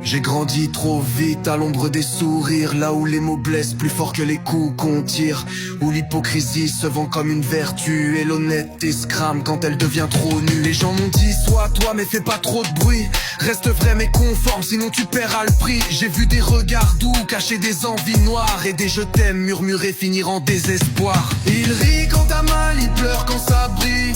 J'ai grandi trop vite à l'ombre des sourires, là où les mots blessent plus fort que les coups qu'on tire, où l'hypocrisie se vend comme une vertu et l'honnêteté se crame quand elle devient trop nue. Les gens m'ont dit sois toi mais fais pas trop de bruit, reste vrai mais conforme sinon tu paieras le prix. J'ai vu des regards doux cacher des envies noires et des je t'aime murmurés finir en désespoir. Ils rient quand t'as mal, ils pleurent quand ça brille,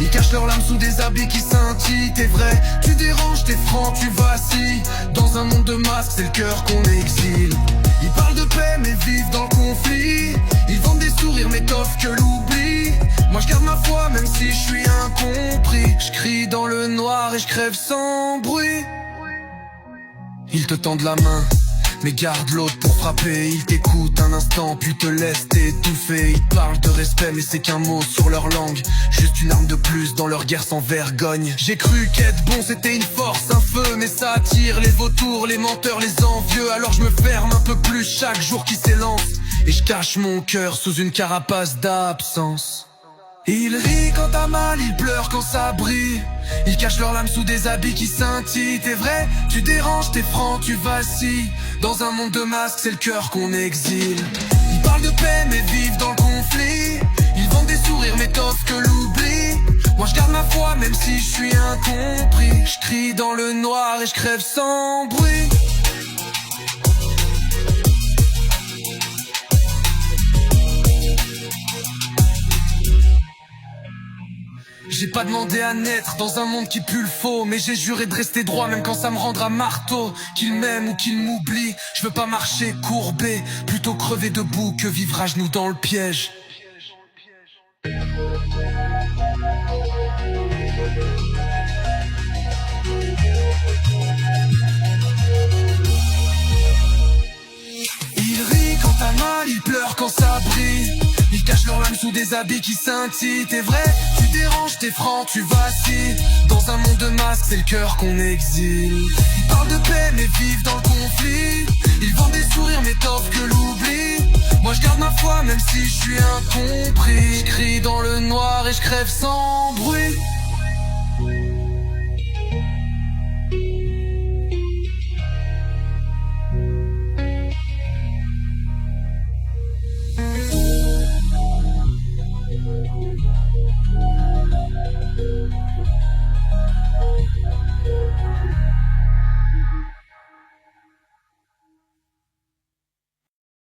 ils cachent leurs larmes sous des habits qui scintillent. T'es vrai, tu déranges, t'es franc, tu vacilles. Dans un monde de masques, c'est le cœur qu'on exile. Ils parlent de paix mais vivent dans le conflit. Ils vendent des sourires mais t'offrent que l'oubli. Moi je garde ma foi même si je suis incompris. Je crie dans le noir et je crève sans bruit. Ils te tendent la main mais garde l'autre pour frapper. Ils t'écoutent un instant puis te laissent t'étouffer. Ils parlent de respect mais c'est qu'un mot sur leur langue, juste une arme de plus dans leur guerre sans vergogne. J'ai cru qu'être bon c'était une force, un feu, mais ça attire les vautours, les menteurs, les envieux. Alors je me ferme un peu plus chaque jour qui s'élance et je cache mon cœur sous une carapace d'absence. Ils rient quand t'as mal, ils pleurent quand ça brille, ils cachent leurs larmes sous des habits qui scintillent. T'es vrai, tu déranges, t'es franc, tu vacilles. Dans un monde de masques, c'est le cœur qu'on exile. Ils parlent de paix mais vivent dans le conflit. Ils vendent des sourires mais t'offrent que l'oubli. Moi je garde ma foi même si je suis incompris. Je crie dans le noir et je crève sans bruit. J'ai pas demandé à naître dans un monde qui pue le faux, mais j'ai juré de rester droit même quand ça me rendra marteau. Qu'il m'aime ou qu'il m'oublie, je veux pas marcher courbé, plutôt crever debout que vivre à genoux dans le piège. Ils rient quand t'as mal, ils pleurent quand ça brille, ils cachent leurs larmes sous des habits qui scintillent. T'es vrai, tu déranges, t'es franc, tu vacilles. Dans un monde de masques, c'est le cœur qu'on exile. Ils parlent de paix mais vivent dans le conflit. Ils vendent des sourires mais t'offrent que l'oubli. Moi je garde ma foi même si je suis incompris. Je crie dans le noir et je crève sans bruit.